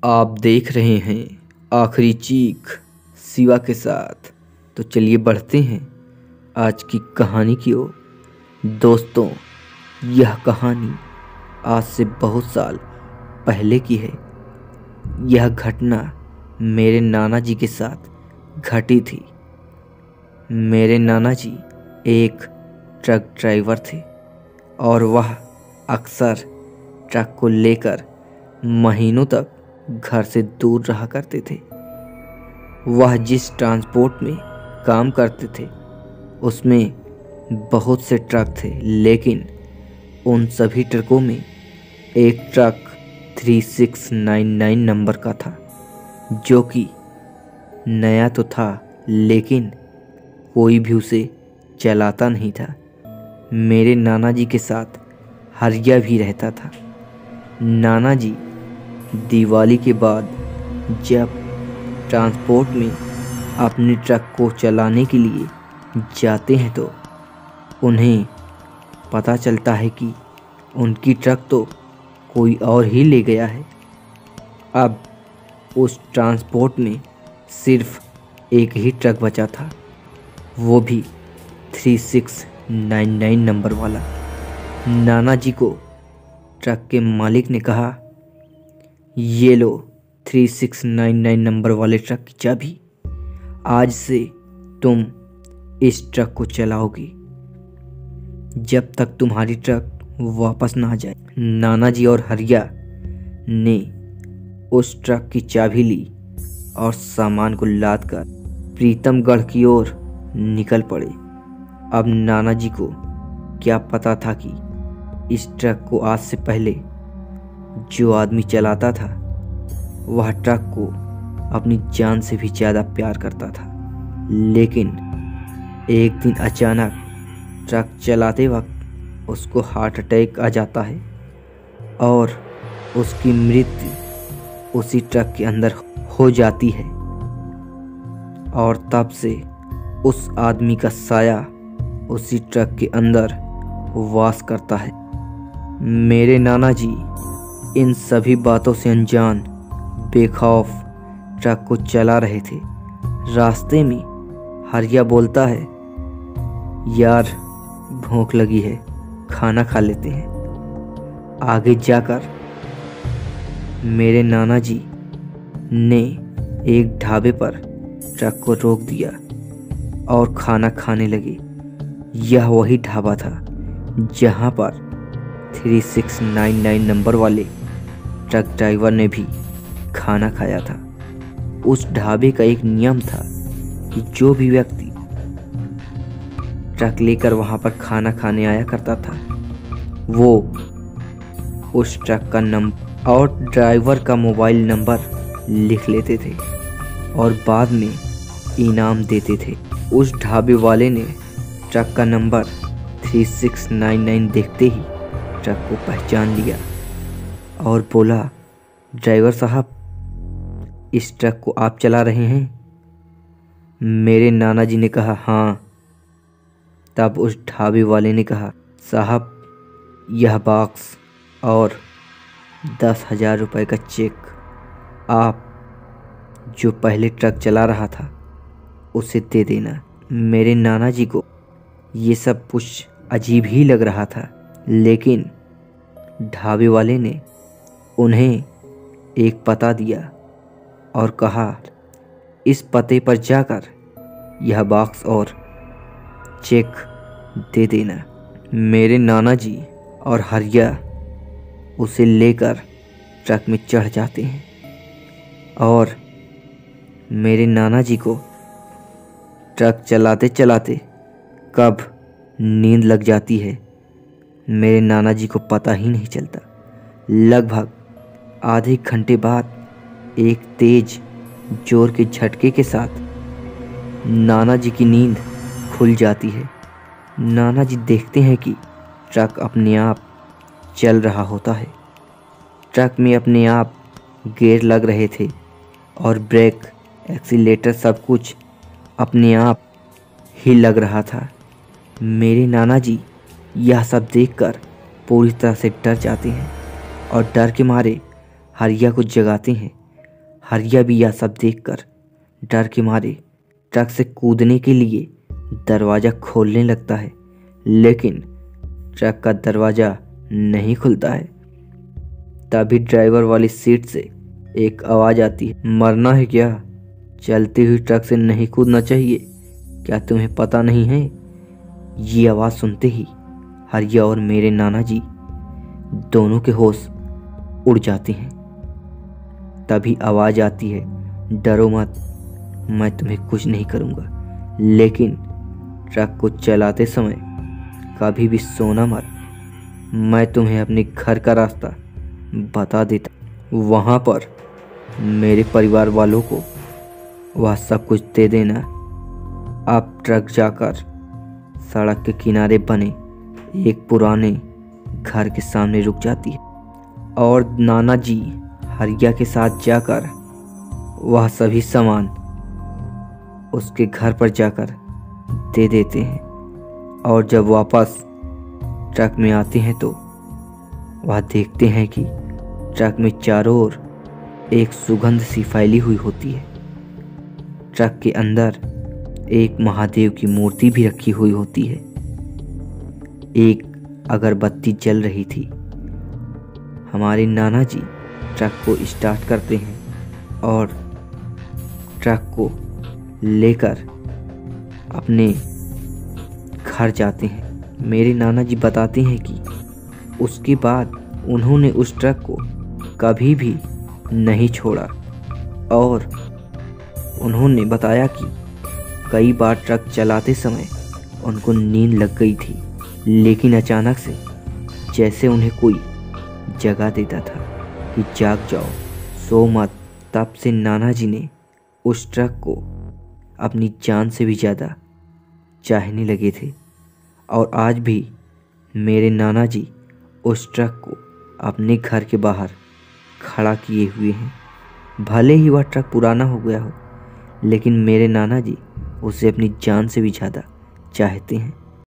आप देख रहे हैं आखिरी चीख शिवा के साथ। तो चलिए बढ़ते हैं आज की कहानी की ओर। दोस्तों, यह कहानी आज से बहुत साल पहले की है। यह घटना मेरे नाना जी के साथ घटी थी। मेरे नाना जी एक ट्रक ड्राइवर थे और वह अक्सर ट्रक को लेकर महीनों तक घर से दूर रहा करते थे। वह जिस ट्रांसपोर्ट में काम करते थे उसमें बहुत से ट्रक थे, लेकिन उन सभी ट्रकों में एक ट्रक 3699 नंबर का था, जो कि नया तो था लेकिन कोई भी उसे चलाता नहीं था। मेरे नाना जी के साथ हरिया भी रहता था। नाना जी दिवाली के बाद जब ट्रांसपोर्ट में अपने ट्रक को चलाने के लिए जाते हैं तो उन्हें पता चलता है कि उनकी ट्रक तो कोई और ही ले गया है। अब उस ट्रांसपोर्ट में सिर्फ एक ही ट्रक बचा था, वो भी 3699 नंबर वाला। नाना जी को ट्रक के मालिक ने कहा, ये लो 3699 नंबर वाले ट्रक की चाबी। आज से तुम इस ट्रक को चलाओगी जब तक तुम्हारी ट्रक वापस ना आ जाए। नाना जी और हरिया ने उस ट्रक की चाबी ली और सामान को लाद कर प्रीतमगढ़ की ओर निकल पड़े। अब नाना जी को क्या पता था कि इस ट्रक को आज से पहले जो आदमी चलाता था वह ट्रक को अपनी जान से भी ज़्यादा प्यार करता था। लेकिन एक दिन अचानक ट्रक चलाते वक्त उसको हार्ट अटैक आ जाता है और उसकी मृत्यु उसी ट्रक के अंदर हो जाती है। और तब से उस आदमी का साया उसी ट्रक के अंदर वास करता है। मेरे नाना जी इन सभी बातों से अनजान बेखौफ ट्रक को चला रहे थे। रास्ते में हरिया बोलता है, यार भूख लगी है, खाना खा लेते हैं। आगे जाकर मेरे नाना जी ने एक ढाबे पर ट्रक को रोक दिया और खाना खाने लगे। यह वही ढाबा था जहां पर 3699 नंबर वाले ट्रक ड्राइवर ने भी खाना खाया था। उस ढाबे का एक नियम था कि जो भी व्यक्ति ट्रक लेकर वहां पर खाना खाने आया करता था वो उस ट्रक का नंबर और ड्राइवर का मोबाइल नंबर लिख लेते थे और बाद में इनाम देते थे। उस ढाबे वाले ने ट्रक का नंबर 3699 देखते ही ट्रक को पहचान लिया और बोला, ड्राइवर साहब, इस ट्रक को आप चला रहे हैं? मेरे नाना जी ने कहा, हाँ। तब उस ढाबे वाले ने कहा, साहब, यह बॉक्स और 10,000 रुपये का चेक आप जो पहले ट्रक चला रहा था उसे दे देना। मेरे नाना जी को ये सब कुछ अजीब ही लग रहा था, लेकिन ढाबे वाले ने उन्हें एक पता दिया और कहा, इस पते पर जाकर यह बॉक्स और चेक दे देना। मेरे नाना जी और हरिया उसे लेकर ट्रक में चढ़ जाते हैं और मेरे नाना जी को ट्रक चलाते चलाते कब नींद लग जाती है मेरे नाना जी को पता ही नहीं चलता। लगभग आधे घंटे बाद एक तेज जोर के झटके के साथ नाना जी की नींद खुल जाती है। नाना जी देखते हैं कि ट्रक अपने आप चल रहा होता है। ट्रक में अपने आप गियर लग रहे थे और ब्रेक, एक्सीलेटर सब कुछ अपने आप ही लग रहा था। मेरे नाना जी यह सब देखकर पूरी तरह से डर जाते हैं और डर के मारे हरिया को जगाते हैं हरिया भी यह सब देखकर डर के मारे ट्रक से कूदने के लिए दरवाज़ा खोलने लगता है, लेकिन ट्रक का दरवाज़ा नहीं खुलता है। तभी ड्राइवर वाली सीट से एक आवाज़ आती है, मरना है क्या? चलती हुई ट्रक से नहीं कूदना चाहिए, क्या तुम्हें पता नहीं है? ये आवाज़ सुनते ही हरिया और मेरे नाना जी दोनों के होश उड़ जाते हैं। तभी आवाज़ आती है, डरो मत, मैं तुम्हें कुछ नहीं करूँगा, लेकिन ट्रक को चलाते समय कभी भी सोना मत, मैं तुम्हें अपने घर का रास्ता बता देता। वहाँ पर मेरे परिवार वालों को वह सब कुछ दे देना। अब ट्रक जाकर सड़क के किनारे बने एक पुराने घर के सामने रुक जाती है और नाना जी हरिया के साथ जाकर वह सभी सामान उसके घर पर जाकर दे देते हैं। और जब वापस ट्रक में आते हैं तो वह देखते हैं कि ट्रक में चारों ओर एक सुगंध सी फैली हुई होती है। ट्रक के अंदर एक महादेव की मूर्ति भी रखी हुई होती है। एक अगरबत्ती जल रही थी। हमारे नाना जी ट्रक को स्टार्ट करते हैं और ट्रक को लेकर अपने घर जाते हैं। मेरे नाना जी बताते हैं कि उसके बाद उन्होंने उस ट्रक को कभी भी नहीं छोड़ा और उन्होंने बताया कि कई बार ट्रक चलाते समय उनको नींद लग गई थी, लेकिन अचानक से जैसे उन्हें कोई जगा देता था कि जाग जाओ, सो मत। तब से नाना जी ने उस ट्रक को अपनी जान से भी ज़्यादा चाहने लगे थे और आज भी मेरे नाना जी उस ट्रक को अपने घर के बाहर खड़ा किए हुए हैं। भले ही वह ट्रक पुराना हो गया हो, लेकिन मेरे नाना जी उसे अपनी जान से भी ज़्यादा चाहते हैं।